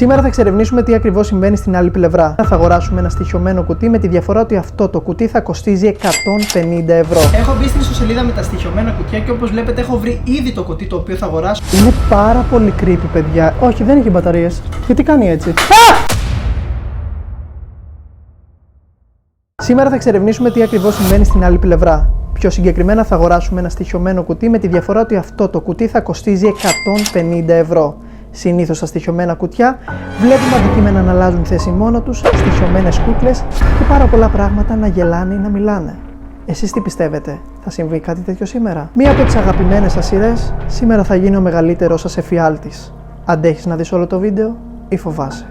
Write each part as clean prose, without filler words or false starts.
Σήμερα θα εξερευνήσουμε τι ακριβώς συμβαίνει στην άλλη πλευρά. Θα αγοράσουμε ένα στοιχειωμένο κουτί με τη διαφορά ότι αυτό το κουτί θα κοστίζει 150 ευρώ. Έχω μπει στην ιστοσελίδα με τα στοιχειωμένα κουτιά και όπως βλέπετε έχω βρει ήδη το κουτί το οποίο θα αγοράσω. Είναι πάρα πολύ creepy, παιδιά. Όχι, δεν έχει μπαταρίες. Γιατί κάνει έτσι? Σήμερα θα εξερευνήσουμε τι ακριβώς συμβαίνει στην άλλη πλευρά. Πιο συγκεκριμένα θα αγοράσουμε ένα στοιχειωμένο κουτί με τη διαφορά ότι αυτό το κουτί θα κοστίζει 150 ευρώ. Συνήθως στα στοιχειωμένα κουτιά βλέπουμε αντικείμενα να αλλάζουν θέση μόνο τους, στοιχειωμένες κούκλες και πάρα πολλά πράγματα να γελάνε ή να μιλάνε. Εσείς τι πιστεύετε, θα συμβεί κάτι τέτοιο σήμερα? Μία από τις αγαπημένες σας σειρές σήμερα θα γίνει ο μεγαλύτερος σας εφιάλτης. Αντέχεις να δεις όλο το βίντεο ή φοβάσαι?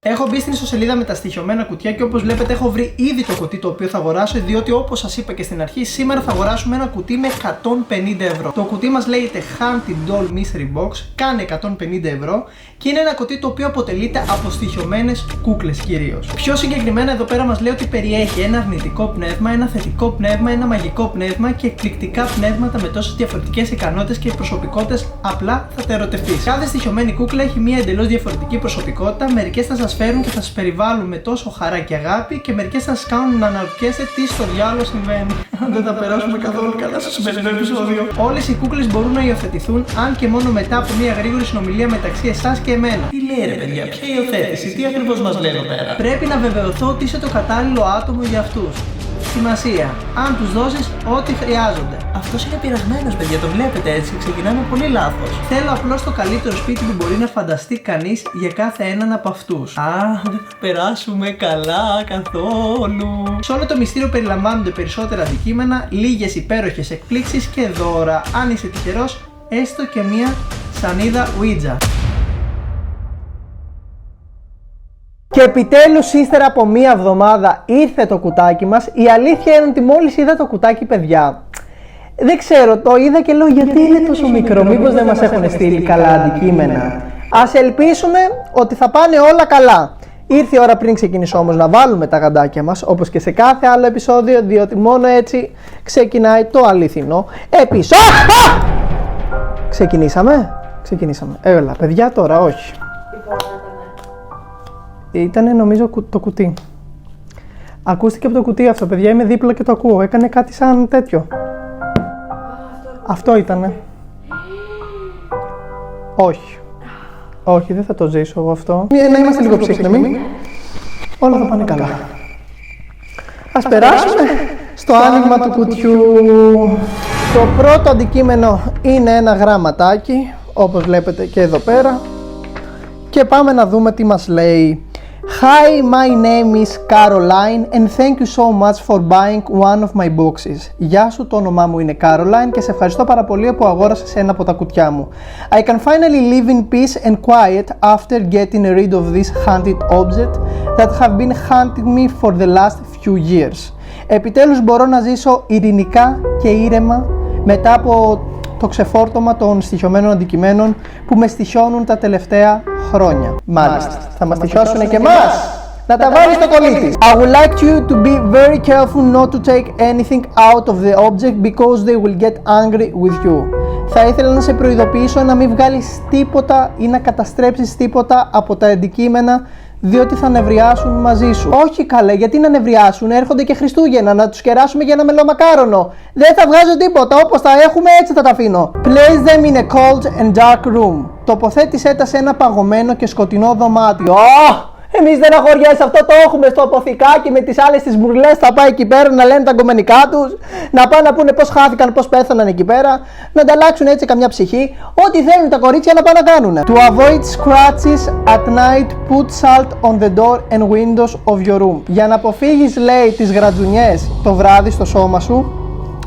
Έχω μπει στην ιστοσελίδα με τα στοιχειωμένα κουτιά και όπως βλέπετε έχω βρει ήδη το κουτί το οποίο θα αγοράσω, διότι όπως σας είπα και στην αρχή, σήμερα θα αγοράσουμε ένα κουτί με 150 ευρώ. Το κουτί μας λέγεται Haunted Doll Mystery Box, κάνει 150 ευρώ και είναι ένα κουτί το οποίο αποτελείται από στοιχειωμένες κούκλες κυρίως. Πιο συγκεκριμένα εδώ πέρα μας λέει ότι περιέχει ένα αρνητικό πνεύμα, ένα θετικό πνεύμα, ένα μαγικό πνεύμα και εκπληκτικά πνεύματα με τόσες διαφορετικές ικανότητες και προσωπικότητες, απλά θα τα ερωτευτείς. Κάθε στοιχειωμένη κούκλα έχει μια εντελώς διαφορετική προσωπικότητα, μερικές θα σας φέρουν και θα σας περιβάλλουν με τόσο χαρά και αγάπη και μερικές θα σας κάνουν να αναρωτιέστε τι στο διάλογο συμβαίνει. Δεν θα περάσουμε καθόλου καλά στο σημερινό επεισόδιο. Όλες οι κούκλες μπορούν να υιοθετηθούν αν και μόνο μετά από μια γρήγορη συνομιλία μεταξύ εσάς και εμένα. Τι λέει ρε παιδιά, ποια υιοθέτηση, τι ακριβώς μας λέει εδώ πέρα? Πρέπει να βεβαιωθώ ότι είσαι το κατάλληλο άτομο για αυτούς. Σημασία, αν τους δώσεις ό,τι χρειάζονται. Αυτός είναι πειραγμένος, παιδιά, το βλέπετε έτσι, ξεκινάμε πολύ λάθος. Θέλω απλώς το καλύτερο σπίτι που μπορεί να φανταστεί κανείς για κάθε έναν από αυτούς. Δεν θα περάσουμε καλά καθόλου. Σε όλο το μυστήριο περιλαμβάνονται περισσότερα αντικείμενα, λίγες υπέροχες εκπλήξεις και δώρα. Αν είσαι τυχερός, έστω και μία σανίδα Ouija. Και επιτέλους ύστερα από μία εβδομάδα ήρθε το κουτάκι μας. Η αλήθεια είναι ότι μόλις είδα το κουτάκι, παιδιά, δεν ξέρω, το είδα και λέω γιατί είναι τόσο μικρό, μήπως δεν μας έχουν στείλει καλά αντικείμενα. Ας ελπίσουμε ότι θα πάνε όλα καλά. Ήρθε η ώρα πριν ξεκινήσω όμως να βάλουμε τα γαντάκια μας, όπως και σε κάθε άλλο επεισόδιο, διότι μόνο έτσι ξεκινάει το αληθινό επεισόδιο. Ξεκινήσαμε. Έλα, παιδιά, τώρα όχι. Ήτανε νομίζω το κουτί. Ακούστηκε από το κουτί αυτό, παιδιά, είμαι δίπλα και το ακούω. Έκανε κάτι σαν τέτοιο. Αυτό ήτανε. Όχι, δεν θα το ζήσω εγώ αυτό. Να είμαστε λίγο ψύχρεμοι. Όλα θα πάνε καλά. Ας περάσουμε στο άνοιγμα του κουτιού. Το πρώτο αντικείμενο είναι ένα γραμματάκι, όπως βλέπετε και εδώ πέρα. Και πάμε να δούμε τι μας λέει. Hi, my name is Caroline and thank you so much for buying one of my boxes. Γεια σου, το όνομά μου είναι Caroline και σε ευχαριστώ πάρα πολύ που αγόρασες ένα από τα κουτιά μου. I can finally live in peace and quiet after getting rid of this haunted object that have been haunting me for the last few years. Επιτέλους μπορώ να ζήσω ειρηνικά και ήρεμα μετά από το ξεφόρτωμα των στοιχειωμένων αντικειμένων που με στοιχιώνουν τα τελευταία χρόνια. Μάλιστα, θα μας στοιχιώσουν και εμάς! Να τα βάλεις στο κολλήτη! I would like you to be very careful not to take anything out of the object because they will get angry with you. Θα ήθελα να σε προειδοποιήσω να μην βγάλεις τίποτα ή να καταστρέψεις τίποτα από τα αντικείμενα, διότι θα νευριάσουν μαζί σου. Όχι καλέ, γιατί να νευριάσουν, έρχονται και Χριστούγεννα, να τους κεράσουμε για ένα μελομακάρονο. Δεν θα βγάζω τίποτα, όπως τα έχουμε έτσι θα τα αφήνω. Place them in a cold and dark room. Τοποθέτησέ τα σε ένα παγωμένο και σκοτεινό δωμάτιο. Εμείς δεν αγοριές, αυτό το έχουμε στο αποθηκάκι με τις άλλες τις μπουρλές. Θα πάει εκεί πέρα να λένε τα γκομενικά τους, να πάνε να πούνε πώς χάθηκαν, πώς πέθαναν εκεί πέρα, να ανταλλάξουν έτσι καμιά ψυχή. Ό,τι θέλουν τα κορίτσια να πάνε να κάνουν. To avoid scratches at night, put salt on the door and windows of your room. Για να αποφύγεις, λέει, τις γρατζουνιές το βράδυ στο σώμα σου,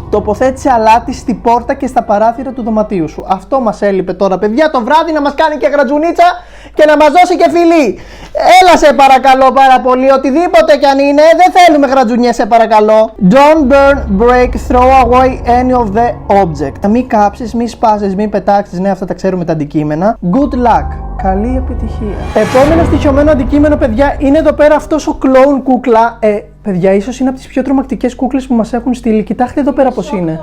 τοποθέτησε αλάτι στη πόρτα και στα παράθυρα του δωματίου σου. Αυτό μας έλειπε τώρα, παιδιά, το βράδυ να μας κάνει και γρατζουνίτσα και να μας δώσει και φιλί. Έλα σε παρακαλώ πάρα πολύ, οτιδήποτε κι αν είναι, δεν θέλουμε γρατζουνιές, σε παρακαλώ. Don't burn, break, throw away any of the object. Μη κάψεις, μη σπάσεις, μη πετάξεις, ναι, αυτά τα ξέρουμε τα αντικείμενα. Good luck. Καλή επιτυχία. Επόμενο στοιχειωμένο αντικείμενο, παιδιά, είναι εδώ πέρα αυτός ο κλόουν κούκλα. Παιδιά, ίσως είναι από τις πιο τρομακτικές κούκλες που μας έχουν στείλει. Κοιτάξτε εδώ πέρα πώς είναι.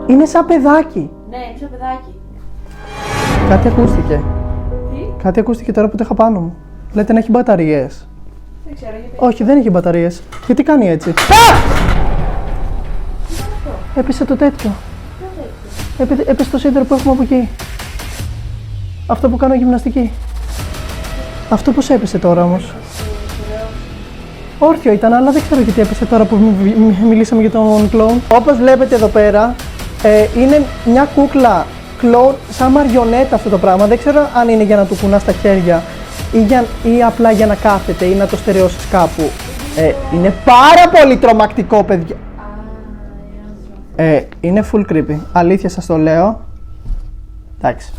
Είναι σαν παιδάκι. Ναι, είναι σαν παιδάκι. Κάτι ακούστηκε. Κάτι ακούστηκε τώρα που το είχα πάνω μου. Λέτε να έχει μπαταρίες. Δεν ξέρω γιατί. Όχι, δεν έχει μπαταρίες. Γιατί κάνει έτσι. Έπεσε το τέτοιο. Έπεσε το σίδερο που έχουμε από εκεί. Αυτό που κάνω γυμναστική. Αυτό πώς έπεσε τώρα όμως. Όρθιο ήταν, αλλά δεν ξέρω γιατί έπεσε τώρα που μιλήσαμε για τον κλόουν. Όπως βλέπετε εδώ πέρα, είναι μια κούκλα κλόουν, σαν μαριονέτα αυτό το πράγμα. Δεν ξέρω αν είναι για να του κουνάς τα χέρια ή απλά για να κάθεται ή να το στερεώσεις κάπου. Είναι πάρα πολύ τρομακτικό, παιδιά. Είναι full creepy. Αλήθεια σας το λέω. Εντάξει.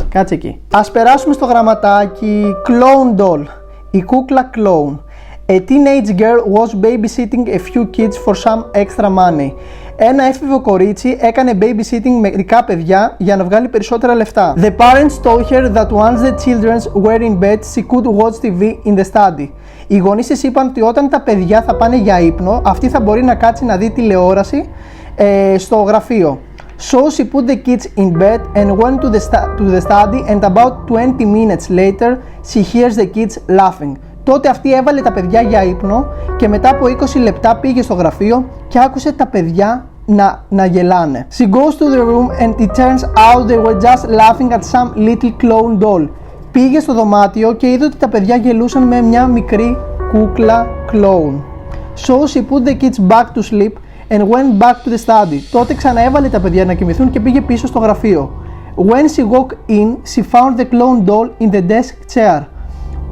Κάτσε εκεί. Ας περάσουμε στο γραμματάκι. Clown doll. Η κούκλα clown. A teenage girl was babysitting a few kids for some extra money. Ένα έφηβο κορίτσι έκανε babysitting μερικά παιδιά για να βγάλει περισσότερα λεφτά. The parents told her that once the children were in bed, she could watch TV in the study. Οι γονείς της είπαν ότι όταν τα παιδιά θα πάνε για ύπνο, αυτή θα μπορεί να κάτσει να δει τηλεόραση στο γραφείο. So she put the kids in bed and went to the study, and about 20 minutes later she hears the kids laughing. Τότε αυτή έβαλε τα παιδιά για ύπνο και μετά από 20 λεπτά πήγε στο γραφείο και άκουσε τα παιδιά να γελάνε. She goes to the room and it turns out they were just laughing at some little clown doll. Πήγε στο δωμάτιο και είδε ότι τα παιδιά γελούσαν με μια μικρή κούκλα clown. So she put the kids back to sleep and went back to the study. Τότε ξαναέβαλε τα παιδιά να κοιμηθούν και πήγε πίσω στο γραφείο. When she walked in, she found the clown doll in the desk chair.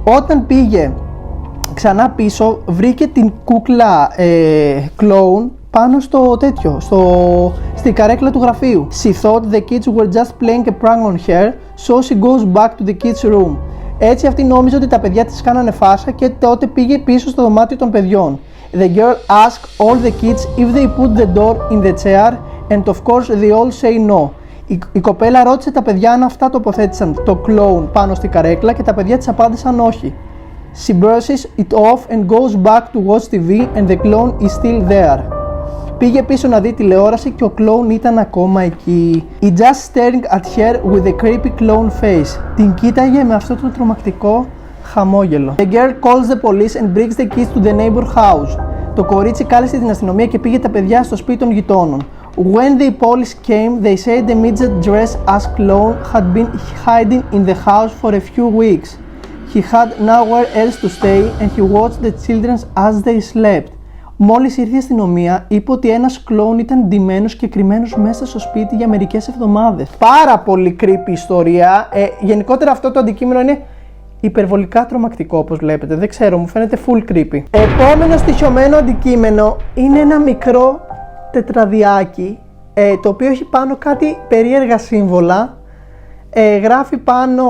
Όταν πήγε ξανά πίσω, βρήκε την κούκλα clown πάνω στο τέτοιο, στην καρέκλα του γραφείου. She thought the kids were just playing a prank on her, so she goes back to the kids' room. Έτσι αυτή νόμιζε ότι τα παιδιά της κάνανε φάσα και τότε πήγε πίσω στο δωμάτιο των παιδιών. The girl asked all the kids if they put the door in the chair, and of course they all say no. Η κοπέλα ρώτησε τα παιδιά αν αυτά τοποθέτησαν το clown πάνω στη καρέκλα και τα παιδιά της απάντησαν όχι. She brushes it off and goes back to watch TV and the clown is still there. Πήγε πίσω να δει τηλεόραση και ο clown ήταν ακόμα εκεί. He just staring at her with a creepy clown face. Την κοίταγε με αυτό το τρομακτικό χαμόγελο. The girl calls the police and brings the kids to the neighbor house. Το κορίτσι κάλεσε την αστυνομία και πήγε τα παιδιά στο σπίτι των γειτόνων. When the police came, they said the midget dressed as clown had been hiding in the house for a few weeks. He had nowhere else to stay and he watched the children as they slept. Μόλις ήρθε η αστυνομία, είπε ότι ένας κλόουν ήταν ντυμένος και κρυμμένος μέσα στο σπίτι για μερικές εβδομάδες. Πάρα πολύ creepy ιστορία. Γενικότερα αυτό το αντικείμενο είναι υπερβολικά τρομακτικό, όπως βλέπετε. Δεν ξέρω, μου φαίνεται full creepy. Επόμενο στοιχειωμένο αντικείμενο είναι ένα μικρό τετραδιάκι, το οποίο έχει πάνω κάτι περίεργα σύμβολα. Γράφει πάνω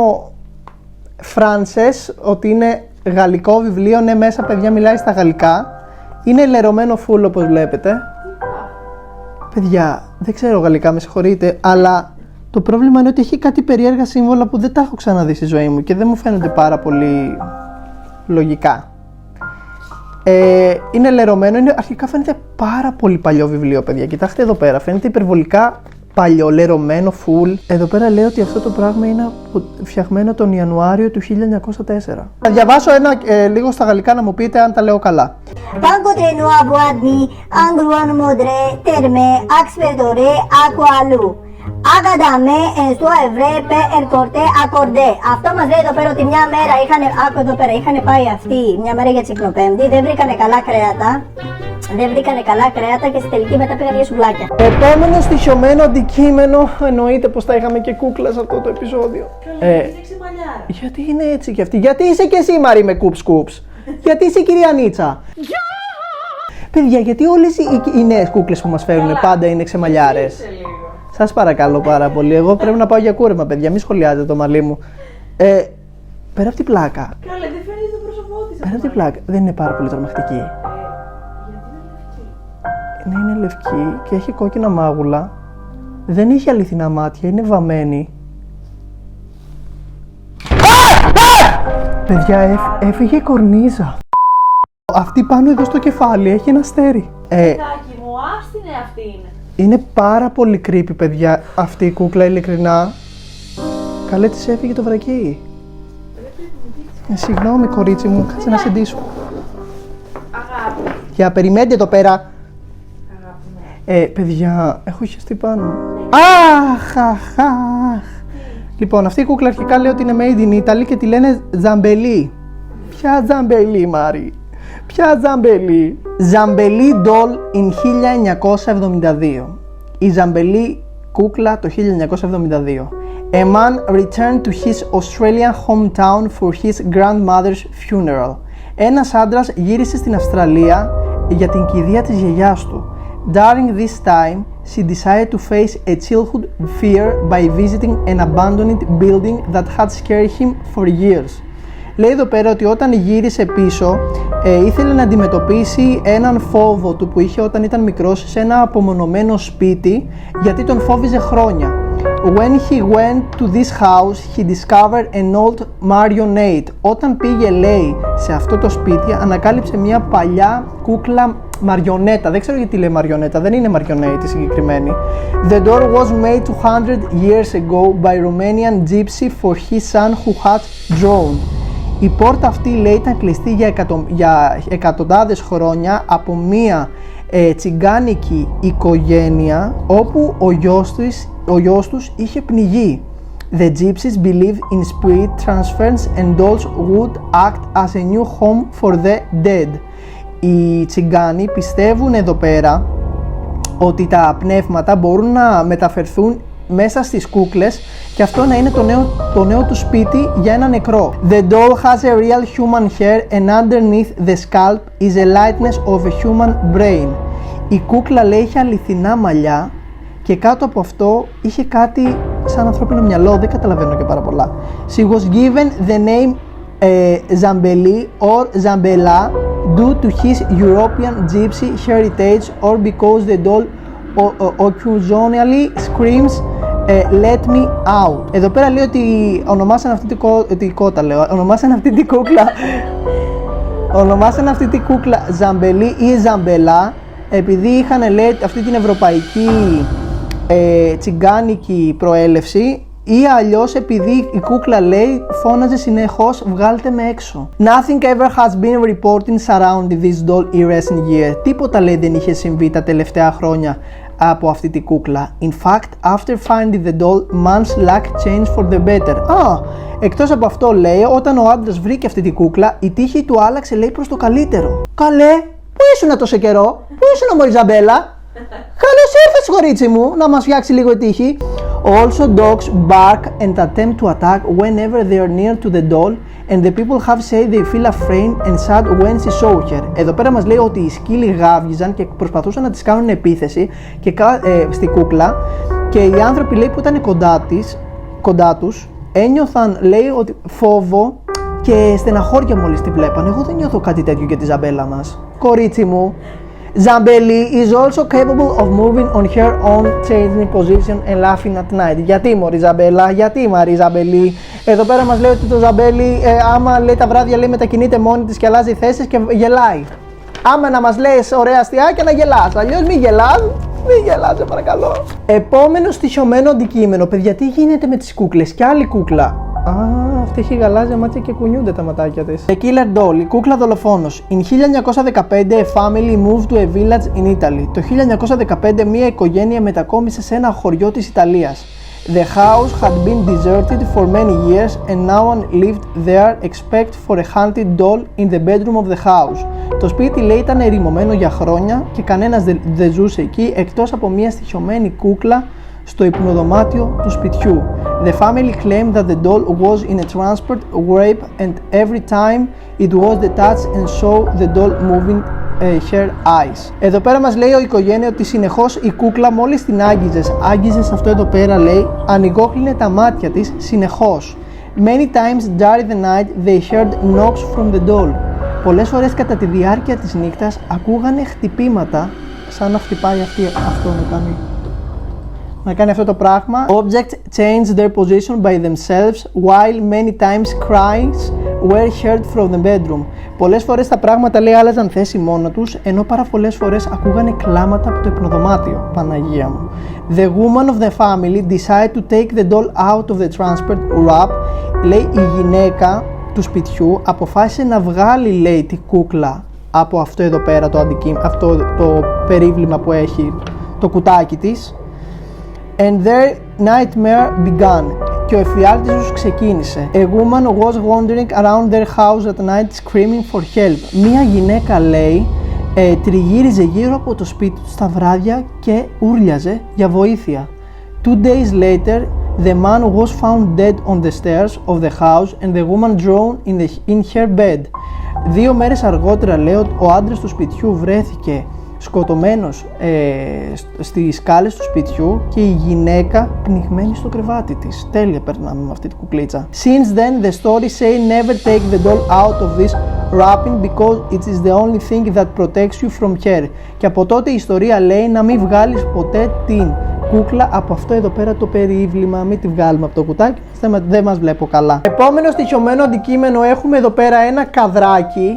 Frances, ότι είναι γαλλικό βιβλίο. Ναι, μέσα παιδιά μιλάει στα γαλλικά. Είναι λερωμένο full, όπως βλέπετε. Παιδιά, δεν ξέρω γαλλικά, με συγχωρείτε, αλλά το πρόβλημα είναι ότι έχει κάτι περίεργα σύμβολα που δεν τα έχω ξαναδεί στη ζωή μου και δεν μου φαίνονται πάρα πολύ λογικά. Είναι λερωμένο, αρχικά φαίνεται πάρα πολύ παλιό βιβλίο, παιδιά. Κοιτάξτε εδώ πέρα, φαίνεται υπερβολικά παλιό, λερωμένο, full. Εδώ πέρα λέει ότι αυτό το πράγμα είναι φτιαγμένο τον Ιανουάριο του 1904. Θα διαβάσω λίγο στα γαλλικά να μου πείτε αν τα λέω καλά. Pangote no aboadni, angruan modre, terme, axpedore, aqualu. Αγαντάμε εν στο ευρέπε ερκορτέ ακορντέ. Αυτό μας λέει εδώ πέρα ότι μια μέρα είχαν πάει αυτοί μια μέρα για Τσικνοπέμπτη, δεν βρήκανε καλά κρέατα και στη τελική μετά πήγαν για σουβλάκια. Επόμενο στοιχειωμένο αντικείμενο, εννοείται πως θα είχαμε και κούκλα σε αυτό το επεισόδιο. Γιατί είναι έτσι κι αυτή, γιατί είσαι κι εσύ Μαρή με κούψ, γιατί είσαι η κυρία Νίτσα. Παιδιά, γιατί όλες οι νέες κούκλες που μας φέρουν πάντα είναι ξεμαλιάρες. Σας παρακαλώ πάρα πολύ. Εγώ πρέπει να πάω για κούρεμα, παιδιά. Μην σχολιάζετε το μαλλί μου. Πέρα από την πλάκα. Καλά, δεν φαίνεται το πρόσωπό της. Πέρα από την πλάκα. Δεν είναι πάρα πολύ τρομακτική. Γιατί είναι λευκή. Ναι, είναι λευκή και έχει κόκκινα μάγουλα. Δεν έχει αληθινά μάτια, είναι βαμμένη. Παιδιά, έφυγε η κορνίζα. Αυτή πάνω εδώ στο κεφάλι έχει ένα αστέρι. Τάκι μου, άστινε αυτή είναι. Είναι πάρα πολύ creepy, παιδιά, αυτή η κούκλα, ειλικρινά. Καλέ, της έφυγε το βρακί. Συγγνώμη, κορίτσι μου, κάτσε να σε ντύσω. Αγάπη. Για περιμένετε εδώ πέρα. Αγάπη. Παιδιά, έχω χεστεί πάνω. Αχ, αχ, αχ. Λοιπόν, αυτή η κούκλα αρχικά λέει ότι είναι made in Italy και τη λένε Ζαμπελί. Ποια Ζαμπελί, Μάρη? Ποια Ζαμπελί? Ζαμπελί doll in 1972. Η Ζαμπελί κούκλα το 1972. A man returned to his Australian hometown for his grandmother's funeral. Ένας άντρας γύρισε στην Αυστραλία για την κηδεία της γιαγιάς του. During this time, she decided to face a childhood fear by visiting an abandoned building that had scared him for years. Λέει εδώ πέρα ότι όταν γύρισε πίσω ήθελε να αντιμετωπίσει έναν φόβο του που είχε όταν ήταν μικρός σε ένα απομονωμένο σπίτι, γιατί τον φόβιζε χρόνια. When he went to this house, he discovered an old marionette. Όταν πήγε, λέει, σε αυτό το σπίτι, ανακάλυψε μια παλιά κούκλα μαριονέτα. Δεν ξέρω γιατί λέει μαριονέτα, δεν είναι μαριονέτη συγκεκριμένη. The door was made 200 years ago by Romanian gypsy for his son who had drawn. Η πόρτα αυτή, λέει, ήταν κλειστή για εκατοντάδες χρόνια από μία τσιγκάνικη οικογένεια όπου ο γιος τους είχε πνιγεί. The gypsies believe in spirit transference and dolls would act as a new home for the dead. Οι τσιγκάνοι πιστεύουν εδώ πέρα ότι τα πνεύματα μπορούν να μεταφερθούν μέσα στις κούκλες και αυτό να είναι το νέο του σπίτι για ένα νεκρό. The doll has a real human hair and underneath the scalp is a lightness of a human brain. Η κούκλα, λέει, είχε αληθινά μαλλιά και κάτω από αυτό είχε κάτι σαν ανθρώπινο μυαλό, δεν καταλαβαίνω και πάρα πολλά. She was given the name Zambelli or Zambella due to his European gypsy heritage or because the doll occasionally screams let me out. Εδώ πέρα λέει ότι ονομάσαν αυτή τη κούκλα Ζαμπελί ή Ζαμπελά επειδή είχαν, λέει, αυτή την ευρωπαϊκή τσιγκάνικη προέλευση ή αλλιώς επειδή η κούκλα, λέει, φώναζε συνεχώς βγάλτε με έξω. Nothing ever has been reported surrounding this doll in recent years. Τίποτα, λέει, δεν είχε συμβεί τα τελευταία χρόνια από αυτή τη κούκλα. In fact, after finding the doll, man's luck changed for the better. Εκτός από αυτό, λέει, όταν ο άντρας βρήκε αυτή τη κούκλα, η τύχη του άλλαξε, λέει, προς το καλύτερο. Καλέ, πού ήσουν τόσο καιρό? Πού ήσουν, μωρή Ζαμπέλα? Καλώς ήρθες, κορίτσι μου, να μας φτιάξει λίγο η τύχη. Also, dogs bark and attempt to attack whenever they are near to the doll, and the people have said they feel afraid and sad when she saw her. Εδώ πέρα μας λέει ότι οι σκύλοι γάβγιζαν και προσπαθούσαν να τις κάνουν επίθεση και στη κούκλα και οι άνθρωποι, λέει, που ήταν κοντά τους ένιωθαν, λέει, ότι φόβο και στεναχώρια μόλις τη βλέπαν. Εγώ δεν νιώθω κάτι τέτοιο για τη Ζαμπέλα μας. Κορίτσι μου. Zambelli is also capable of moving on her own, changing position and laughing at night. Γιατί, μωρή Ζαμπέλα, γιατί, Μαρή Ζαμπελί? Εδώ πέρα μας λέει ότι το Ζαμπέλι άμα, λέει, τα βράδια, λέει, μετακινείται μόνη της και αλλάζει θέσεις και γελάει. Άμα να μας λες ωραία αστιάκια να γελάς, αλλιώς μη γελάς. Μη γελάς, σε παρακαλώ. Επόμενο στοιχειωμένο αντικείμενο. Παιδιά, τι γίνεται με τις κούκλες? Κι άλλη κούκλα. Αυτή έχει γαλάζια μάτια και κουνιούνται τα ματάκια της. The Killer Doll, η κούκλα δολοφόνος. In 1915, a family moved to a village in Italy. Το 1915, μια οικογένεια μετακόμισε σε ένα χωριό της Ιταλίας. The house had been deserted for many years and no one lived there except for a haunted doll in the bedroom of the house. Το σπίτι, λέει, ήταν ερημωμένο για χρόνια και κανένας δεν ζούσε εκεί εκτός από μια στοιχειωμένη κούκλα στο υπνοδωμάτιο του σπιτιού. The family claimed that the doll was in a transport rape and every time it was detached and saw the doll moving her eyes. Εδώ πέρα μας λέει η οικογένεια ότι συνεχώς η κούκλα μόλις την άγγιζε σε αυτό εδώ πέρα, λέει, ανοιγόκλεινε τα μάτια της συνεχώς. Many times during the night they heard knocks from the doll. Πολλές φορές κατά τη διάρκεια της νύχτας ακούγανε χτυπήματα σαν να χτυπάει να κάνει αυτό το πράγμα. Objects change their position by themselves while many times cries were heard from the bedroom. Πολλές φορές τα πράγματα, λέει, άλλαζαν θέση μόνο τους, ενώ πάρα πολλές φορές ακούγανε κλάματα από το υπνοδωμάτιο. Παναγία μου. The woman of the family decided to take the doll out of the transport wrap. Λέει, η γυναίκα του σπιτιού αποφάσισε να βγάλει, λέει, τη κούκλα από αυτό εδώ πέρα το αντικείμενο, αυτό το περίβλημα που έχει, το κουτάκι της. And their nightmare began. Και ο εφιάλτης τους ξεκίνησε. A woman was wandering around their house at night screaming for help. Μία γυναίκα, λέει, τριγύριζε γύρω από το σπίτι του στα βράδια και ούρλιαζε για βοήθεια. 2 days later, the man was found dead on the stairs of the house and the woman drowned in her bed. 2 μέρες αργότερα, λέει, ο άντρας του σπιτιού βρέθηκε σκοτωμένος στις σκάλες του σπιτιού και η γυναίκα πνιγμένη στο κρεβάτι της. Τέλεια περνάμε με αυτή την κουκλίτσα. Since then, the story say never take the doll out of this wrapping because it is the only thing that protects you from her. Και από τότε η ιστορία λέει να μην βγάλεις ποτέ την κούκλα από αυτό εδώ πέρα το περίβλημα. Μην τη βγάλουμε από το κουτάκι, δεν μας βλέπω καλά. Επόμενο στοιχειωμένο αντικείμενο έχουμε εδώ πέρα ένα καδράκι.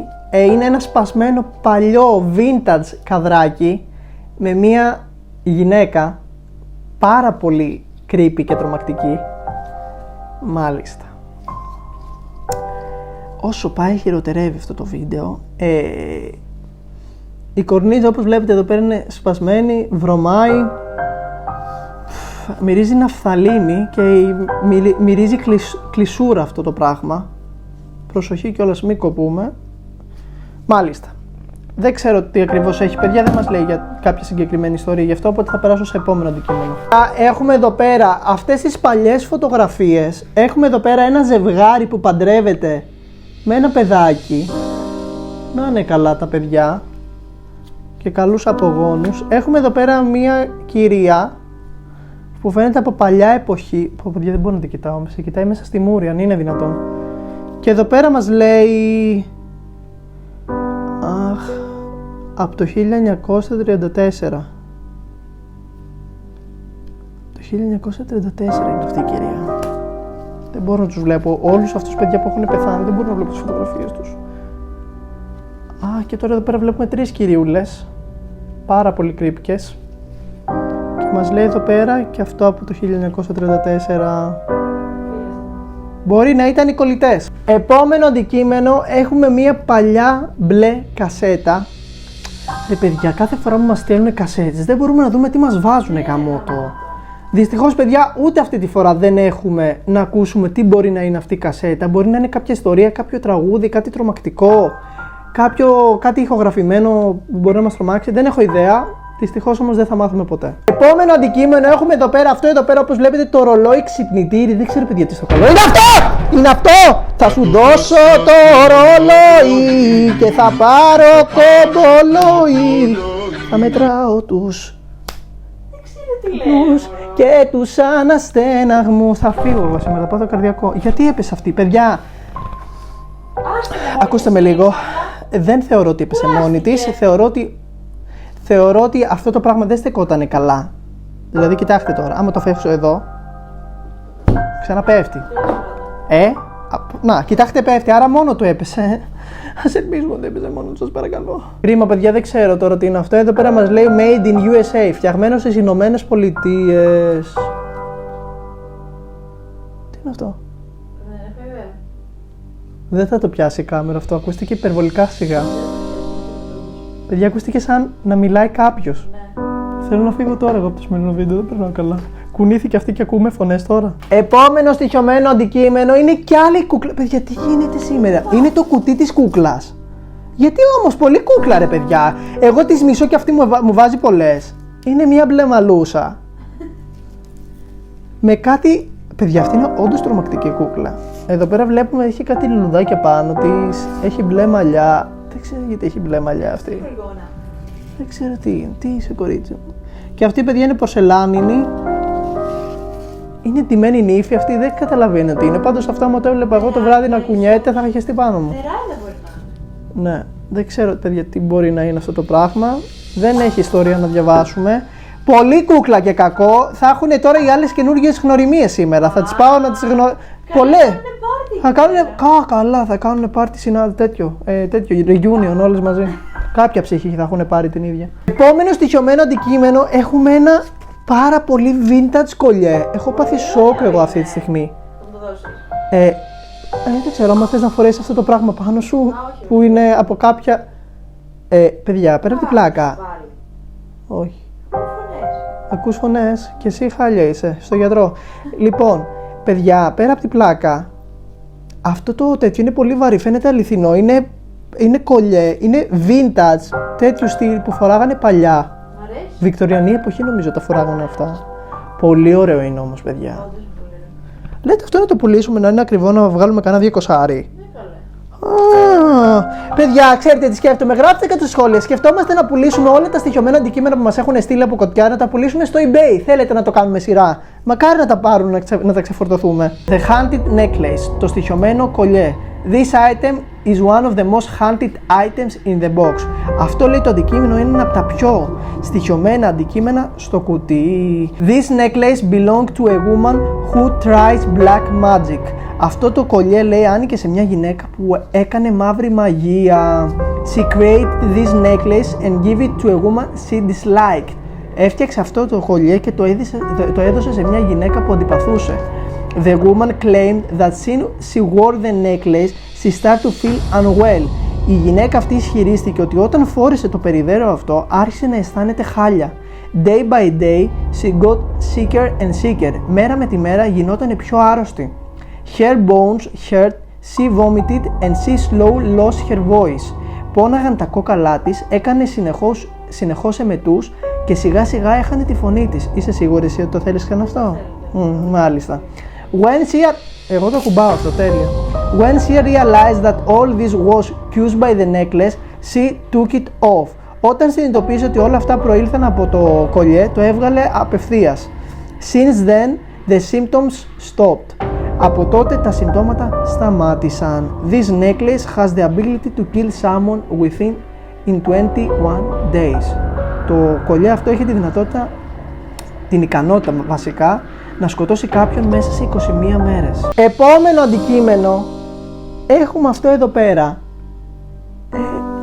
Είναι ένα σπασμένο παλιό vintage καδράκι με μία γυναίκα πάρα πολύ creepy και τρομακτική. Μάλιστα. Όσο πάει χειροτερεύει αυτό το βίντεο. Η κορνίζα, όπως βλέπετε εδώ πέρα, είναι σπασμένη, βρωμάει, μυρίζει ναφθαλίνη και μυρίζει κλεισούρα αυτό το πράγμα. Προσοχή κιόλας, μην κοπούμε. Μάλιστα. Δεν ξέρω τι ακριβώς έχει, παιδιά, δεν μας λέει για κάποια συγκεκριμένη ιστορία γι' αυτό, οπότε θα περάσω σε επόμενο αντικείμενο. Έχουμε εδώ πέρα αυτές τις παλιές φωτογραφίες. Έχουμε εδώ πέρα ένα ζευγάρι που παντρεύεται με ένα παιδάκι. Να είναι καλά τα παιδιά και καλούς απογόνους. Έχουμε εδώ πέρα μία κυρία που φαίνεται από παλιά εποχή. Πω, παιδιά, δεν μπορώ να την κοιτάω, σε κοιτάει μέσα στη μούρη, αν είναι δυνατόν. Και εδώ πέρα μας λέει... Αχ, από το 1934. Το 1934 είναι αυτή η κυρία. Δεν μπορώ να τους βλέπω. Όλους αυτούς παιδιά που έχουν πεθάνει, δεν μπορώ να βλέπω τις φωτογραφίες τους. Α, και τώρα εδώ πέρα βλέπουμε 3 κυριούλες. Πάρα πολύ κρύπικες. Και μας λέει εδώ πέρα και αυτό από το 1934. Μπορεί να ήταν οι κολλητές. Επόμενο αντικείμενο έχουμε μία παλιά μπλε κασέτα. Ρε παιδιά, κάθε φορά που μας στέλνουν κασέτες δεν μπορούμε να δούμε τι μας βάζουνε, γαμώτο. Δυστυχώς, παιδιά, ούτε αυτή τη φορά δεν έχουμε να ακούσουμε τι μπορεί να είναι αυτή η κασέτα. Μπορεί να είναι κάποια ιστορία, κάποιο τραγούδι, κάτι τρομακτικό, κάτι ηχογραφημένο που μπορεί να μας τρομάξει. Δεν έχω ιδέα. Δυστυχώς όμως δεν θα μάθουμε ποτέ. Επόμενο αντικείμενο έχουμε εδώ πέρα, αυτό εδώ πέρα, όπως βλέπετε, το ρολόι ξυπνητήρι. Δεν ξέρω, παιδιά, τι στο καλό. Είναι αυτό! Είναι αυτό! Θα σου δώσω το ρολόι και θα πάρω κομπολόι. Θα μετράω τους και τους αναστέναγμους. Θα φύγω εγώ σήμερα, θα πάω το καρδιακό. Γιατί έπεσε αυτή, παιδιά? Ακούστε με λίγο. Δεν θεωρώ ότι έπεσε μόνη της. Θεωρώ ότι αυτό το πράγμα δεν στεκότανε καλά. Δηλαδή, κοιτάξτε τώρα, άμα το φεύξω εδώ, ξαναπέφτει. Να, κοιτάξτε, πέφτει, άρα μόνο του έπεσε. Ας ελπίζουμε ότι έπεσε μόνο του, σας παρακαλώ. Κρίμα, παιδιά, δεν ξέρω τώρα τι είναι αυτό. Εδώ πέρα μας λέει Made in USA, φτιαγμένο στις Ηνωμένες Πολιτείες. Τι είναι αυτό? Δεν θα το πιάσει η κάμερα αυτό, ακούστηκε υπερβολικά σιγά. Παιδιά, ακούστηκε σαν να μιλάει κάποιος. Ναι. Θέλω να φύγω τώρα εγώ από το σημερινό βίντεο, δεν περνάω καλά. Κουνήθηκε αυτή και ακούμε φωνές τώρα. Επόμενο στοιχειωμένο αντικείμενο είναι κι άλλη κούκλα. Παιδιά, τι γίνεται σήμερα? Είναι το κουτί της κούκλας. Γιατί όμως, πολύ κούκλα, ρε παιδιά. Εγώ τις μισώ και αυτή μου βάζει πολλές. Είναι μια μπλε μαλούσα. Με κάτι. Παιδιά, αυτή είναι όντως τρομακτική κούκλα. Εδώ πέρα βλέπουμε έχει κάτι λουλουδάκια πάνω της. Έχει μπλε μαλλιά. Δεν ξέρω γιατί έχει μπλε μαλλιά αυτή. Δεν ξέρω τι είναι. Τι είσαι, κορίτσι μου? Και αυτή, παιδιά, είναι πορσελάνινη. Είναι ντυμένη νύφη αυτή, δεν καταλαβαίνω τι είναι. Πάντως αυτά μου το έβλεπα εγώ το βράδυ να κουνιέται, θα είχε χεστεί πάνω μου. Τεράλια μπορεί να είναι. Ναι, δεν ξέρω, παιδιά, τι μπορεί να είναι αυτό το πράγμα. Δεν έχει ιστορία να διαβάσουμε. Πολύ κούκλα και κακό. Θα έχουν τώρα οι άλλες καινούργιες γνωριμίες σήμερα. Θα τις πάω να τις γνωρίσω. Πολλές. Είναι πάρα Θα κάνουν. Καλά, θα κάνουν πάρτι τέτοιο reunion όλες μαζί. Κάποια ψυχή θα έχουν πάρει την ίδια. Επόμενο στοιχειωμένο αντικείμενο έχουμε ένα πάρα πολύ vintage κολλιέ. Έχω πάθει σοκ εγώ αυτή τη στιγμή. Θα μου το δώσεις. Δεν ξέρω, άμα θες να φορέσεις αυτό το πράγμα πάνω σου που είναι από κάποια. Παιδιά, πέρα από την πλάκα. Βάλει. Όχι. Φωνές. Ακούς φωνές και εσύ χάλια είσαι στο γιατρό. Λοιπόν, παιδιά, πέρα από την πλάκα, αυτό το τέτοιο είναι πολύ βαρύ, φαίνεται αληθινό. Είναι κολλιέ, είναι vintage, τέτοιου στυλ που φοράγανε παλιά. Μ' αρέσει. Βικτωριανή εποχή νομίζω τα φοράγανε αυτά. Πολύ ωραίο είναι όμως, παιδιά. Όντως είναι πολύ ωραίο. Λέτε αυτό να το πουλήσουμε, να είναι ακριβό, να βγάλουμε κανένα 200. Ναι, καλέ. Παιδιά, ξέρετε τι σκέφτομαι, γράψτε και στα σχόλια. Σκεφτόμαστε να πουλήσουμε όλα τα στοιχειωμένα αντικείμενα που μας έχουν στείλει από κοτιά, να τα πουλήσουμε στο eBay. Θέλετε να το κάνουμε σειρά? Μακάρι να τα πάρουν, να τα ξεφορτωθούμε. The Hunted Necklace, το στοιχειωμένο κολλιέ. This item is one of the most hunted items in the box. Αυτό λέει το αντικείμενο είναι ένα από τα πιο στοιχειωμένα αντικείμενα στο κουτί. This necklace belonged to a woman who tries black magic. Αυτό το κολλιέ λέει άνοιγε σε μια γυναίκα που έκανε μαύρη μαγεία. She created this necklace and gave it to a woman she disliked. Έφτιαξε αυτό το κολλιέ και το έδωσε σε μια γυναίκα που αντιπαθούσε. The woman claimed that since she wore the necklace, she started to feel unwell. Η γυναίκα αυτή ισχυρίστηκε ότι όταν φόρεσε το περιδέρεο αυτό, άρχισε να αισθάνεται χάλια. Day by day, she got sicker and sicker. Μέρα με τη μέρα γινόταν πιο άρρωστη. Her bones hurt, she vomited and she slowly lost her voice. Πόναγαν τα κόκαλά της, έκανε συνεχώς εμετούς και σιγά σιγά έχανε τη φωνή της. Είσαι σίγουρη εσύ ότι το θέλεις καν αυτό? Μάλιστα. Εγώ το κουμπάω αυτό, τέλεια. When she realized that all this was caused by the necklace, she took it off. Όταν συνειδητοποίησε ότι όλα αυτά προήλθαν από το κολλιέ, το έβγαλε απευθείας. Since then, the symptoms stopped. Από τότε τα συμπτώματα σταμάτησαν. This necklace has the ability to kill someone within 21 days. Το κολλιέ αυτό έχει τη δυνατότητα, την ικανότητα βασικά, να σκοτώσει κάποιον μέσα σε 21 μέρες. Επόμενο αντικείμενο, έχουμε αυτό εδώ πέρα.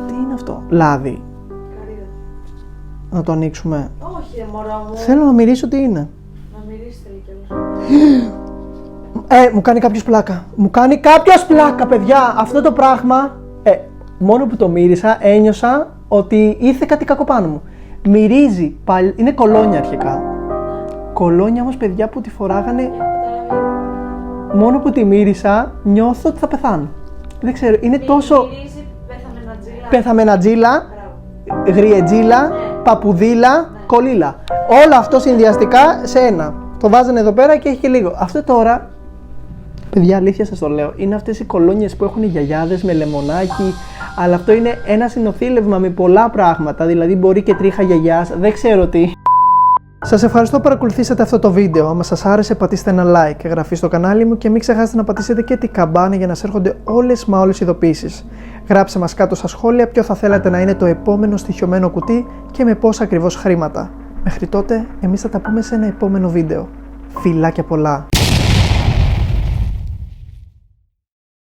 Τι είναι αυτό? Λάδι. Καρύδα. Να το ανοίξουμε. Όχι, ρε μωρά μου. Θέλω να μυρίσω τι είναι. Να μυρίσει θέλει κιόλας. Μου κάνει κάποιος πλάκα. Μου κάνει κάποιος πλάκα, παιδιά. Αυτό το πράγμα, μόνο που το μύρισα, ένιωσα ότι ήρθε κάτι κακό πάνω μου. Μυρίζει, είναι κολόνια αρχικά. Κολόνια όμως, παιδιά, που τη φοράγανε. Μόνο που τη μύρισα, νιώθω ότι θα πεθάνω. Δεν ξέρω, είναι τόσο. Μυρίζει πεθαμενατζίλα. Πεθαμενατζίλα, γριετζίλα, παπουδίλα, κολίλα. Όλο αυτό συνδυαστικά σε ένα. Το βάζανε εδώ πέρα και έχει και λίγο. Αυτό τώρα, παιδιά, αλήθεια σας το λέω, είναι αυτές οι κολόνιες που έχουν οι γιαγιάδες με λεμονάκι. Αλλά αυτό είναι ένα συνοθήλευμα με πολλά πράγματα. Δηλαδή, μπορεί και τρίχα γιαγιάς, δεν ξέρω τι. Σας ευχαριστώ που παρακολουθήσατε αυτό το βίντεο. Αν σας άρεσε, πατήστε ένα like, εγγραφή στο κανάλι μου και μην ξεχάσετε να πατήσετε και την καμπάνα για να σας έρχονται όλες οι ειδοποιήσεις. Γράψτε μας κάτω στα σχόλια ποιο θα θέλατε να είναι το επόμενο στοιχειωμένο κουτί και με πόσα ακριβώς χρήματα. Μέχρι τότε, εμείς θα τα πούμε σε ένα επόμενο βίντεο. Φιλάκια πολλά!